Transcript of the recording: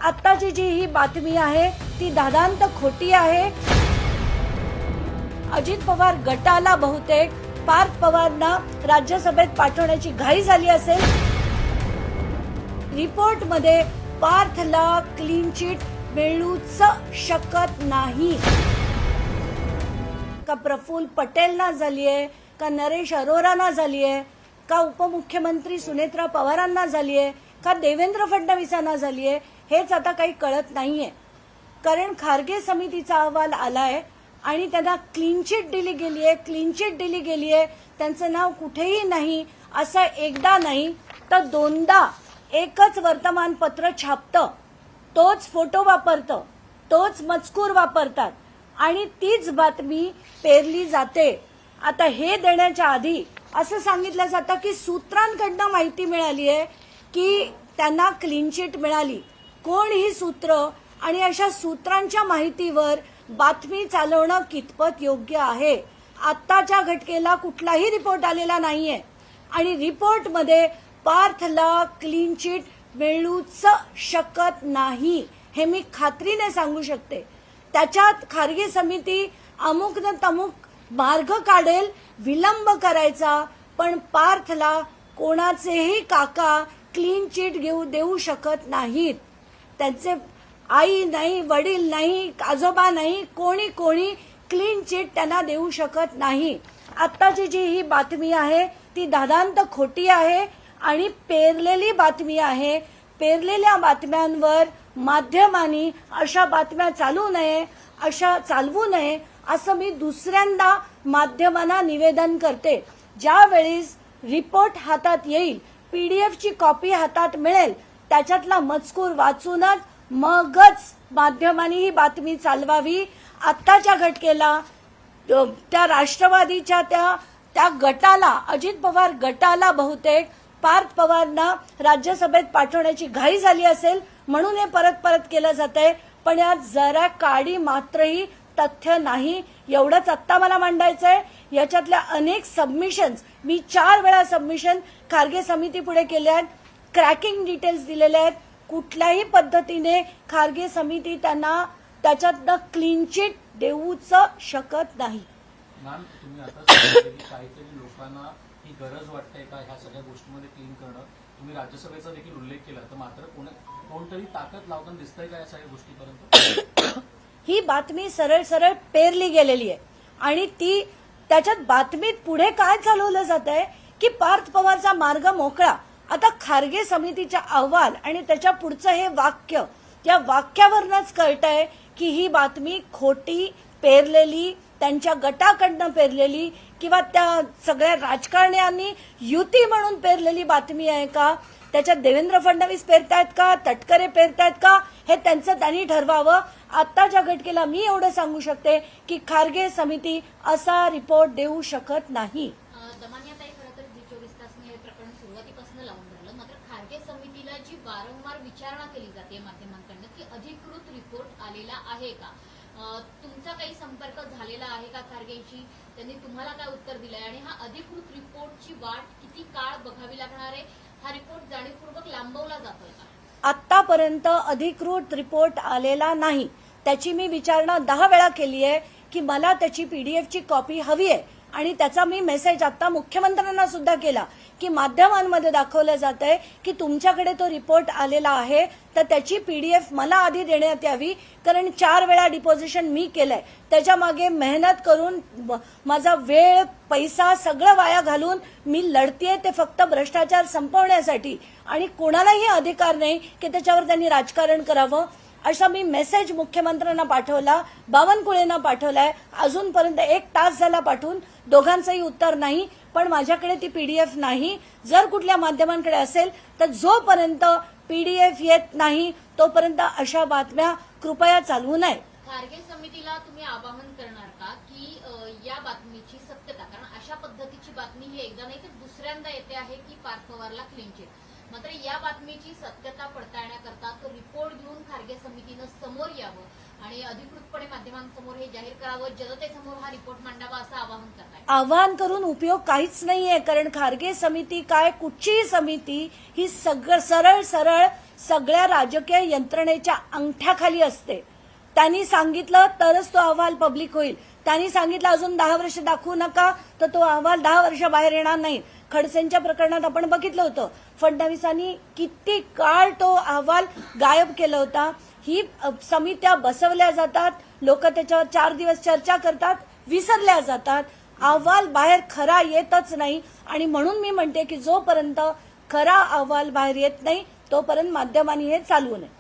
आत्ताची जी ही बातमी आहे ती दादांत खोटी आहे। अजित पवार गटाला बहुतेक पार्थ पवारना राज्यसभेत पाठवण्याची घाई झाली असेल। रिपोर्ट मध्ये पार्थला क्लीन चिट मिळूच शकत नाही। का प्रफुल्ल पटेलना झालीये, का नरेश अरोराना झालीये, का उपमुख्यमंत्री सुनेत्रा पवारांना झालीये, का देवेंद्र फडणवीसांना झालीये, हेच आता काही कळत नाहीये। कारण खारगे समितीचा अहवाल आलाय आणि त्यांना क्लीन चिट दिली गेलीये, त्यांचं नाव कुठेही नाही। असं एकदा नाही तर दोनदा एकच वर्तमानपत्र छापतं, तोच फोटो वापरतं, तोच मजकूर वापरतात आणि तीच बातमी पेरली जाते। आता हे देण्याच्या आधी असं सांगितलं जातं की सूत्रांकडनं माहिती मिळाली आहे की त्यांना क्लीन चिट मिळाली। कोण ही सूत्र आणि अशा सूत्रांच्या माहितीवर बातमी चालवणं कितपत योग्य आहे? आत्ताच्या घटनेला कुठलाही रिपोर्ट आलेला नाहीये आणि रिपोर्टमध्ये पार्थला क्लीन चिट मिळूच शकत नाही हे मी खात्रीने सांगू शकते। त्याच्यात खारगे समिती अमुक न तमुक मार्ग काढेल विलंब करायचा, पण पार्थला कोणाचेही काका क्लीन चिट देऊ शकत नाहीत। त्यांचे आई नाही, वडील नाही, आजोबा नाही, कोणी क्लीन चिट त्यांना देऊ शकत नाही। आत्ताची जी ही बातमी आहे ती दादांत खोटी आहे आणि पेरलेली बातमी आहे। पेरलेल्या बातम्यांवर माध्यमांनी अशा बातम्या चालवू नये असं मी दुसऱ्यांदा माध्यमांना निवेदन करते। ज्यावेळेस रिपोर्ट हातात येईल, पीडीएफची कॉपी हातात मिळेल, त्याच्यातला मजकूर वाचूनच मगच माध्यमांनी ही बातमी चालवावी। आत्ताच्या घटनेला त्या राष्ट्रवादीच्या त्या गटाला, अजित पवार गटाला बहुतेक पार्थ पवारना राज्यसभेत पाठवण्याची घाई झाली असेल म्हणून हे परत केलं जातंय। पण यात जरा काडी मात्रही तथ्य नाही, एवढंच आत्ता मला मांडायचंय। याच्यातल्या अनेक सबमिशन्स मी 4 वेळा सबमिशन खारगे समिती पुढे केले आहेत, क्रॅकिंग डिटेल्स दिलेले आहेत। कुठल्याही पद्धतीने खारगे समिती त्यांना त्याच्यातनं क्लीन चिट देऊच शकत नाही। मॅम, तुम्ही आता सांगितलं की काहीतरी लोकांना ही गरज वाटते का ह्या सगळ्या गोष्टींमध्ये क्लीन करणं, तुम्ही राज्यसभेचा देखील उल्लेख केला, तर मात्र कोणतरी ताकद लावताना दिसतंय का या सगळ्या गोष्टीपर्यंत? ही बातमी सरळ पेरली गेलेली आहे आणि ती त्याच्यात बातमीत पुढे काय चालवलं जात आहे की पार्थ पवारचा मार्ग मोकळा। आता खारगे समितीचा अहवाल आणि त्याच्या पुढचं हे वाक्य, त्या वाक्यावरनच कळतंय की ही बातमी खोटी, पेरलेली, त्यांच्या गटाकडनं पेरलेली किंवा त्या सगळ्या राजकारण्यांनी युती म्हणून पेरलेली बातमी आहे का? त्याच्यात देवेंद्र फडणवीस पेरतायत का, तटकरे पेरतायत का, हे त्यांनी ठरवावं। आत्ताच्या घटनेला मी एवढं सांगू शकते की खारगे समिती असा रिपोर्ट देऊ शकत नाही। दमानियाताई, खरं तर जी 24 तासने हे प्रकरण सुरुवातीपासून लावून राहिलं, मात्र खारगे समितीला जी वारंवार विचारणा केली जाते माध्यमांकडनं की अधिकृत रिपोर्ट आलेला आहे का, तुमचा काही संपर्क झालेला आहे का खारगेंशी? त्यांनी तुम्हाला काय उत्तर दिलंय आणि हा अधिकृत रिपोर्टची वाट किती काळ बघावी लागणार आहे? हा रिपोर्ट जाणीवपूर्वक लांबवला जातोय का? आतापर्यंत अधिकृत रिपोर्ट आलेला नाही। त्याची मी विचारणा 10 वेळा केली आहे की मला त्याची पीडीएफची कॉपी हवी आहे आणि त्याचा मी मेसेज आता मुख्यमंत्र्यांना सुद्धा केला की माध्यमांमध्ये दाखवलं जात आहे की तुमच्याकडे तो रिपोर्ट आलेला आहे तर त्याची पीडीएफ मला आधी देण्यात यावी। कारण 4 वेळा डिपॉझिशन मी केलंय, त्याच्या मागे मेहनत करून माझा वेळ, पैसा सगळं वाया घालून मी लढतेय ते फक्त भ्रष्टाचार संपवण्यासाठी आणि कोणालाही अधिकार नाही की त्याच्यावर त्यांनी राजकारण करावं। असा मी मेसेज मुख्यमंत्र्यांना पाठवला, बावनकुळेंना पाठवलाय, अजूनपर्यंत 1 तास झाला पाठवून, दोघांचंही उत्तर नाही। पण माझ्याकडे ती पीडीएफ नाही। जर कुठल्या माध्यमांकडे असेल तर जोपर्यंत पीडीएफ येत नाही तोपर्यंत अशा बातम्या कृपया चालवू नये। खारगे समितीला तुम्ही आवाहन करणार का की या बातमीची सत्यता, कारण अशा पद्धतीची बातमी ही एकदा नाही तर दुसऱ्यांदा येते आहे की पार्थ पवारला क्लीन चिट, मात्र या बातमीची सत्यता पडताळण्याकरता तो रिपोर्ट घेऊन खारगे समितीनं समोर यावं आणि अधिकृतपणे माध्यमांसमोर हे जाहीर करावं, जनतेसमोर हा रिपोर्ट मांडावा असं आवाहन करताय. आवाहन करून उपयोग काहीच नाहीये, कारण खारगे समिती काय कुठचीही समिती ही सरळ सगळ्या राजकीय यंत्रणेच्या अंगठ्याखाली असते. त्यांनी सांगितलं तरच तो अहवाल पब्लिक होईल. त्यांनी सांगितलं अजून 10 वर्ष दाखवू नका, तर तो अहवाल 10 वर्ष बाहेर येणार नाही. खडसेंच्या प्रकरणात आपण बघितलं होतं, फडणवीसांनी किती काळ तो अहवाल गायब केला होता. ही समित्या बसवल्या जातात, लोक त्याच्यावर 4 दिवस चर्चा करतात, विसरल्या जातात. अहवाल बाहेर खरा येतच नाही. आणि म्हणून मी म्हणते की जोपर्यंत खरा अहवाल बाहेर येत नाही तोपर्यंत माध्यमांनी हे चालवू नये.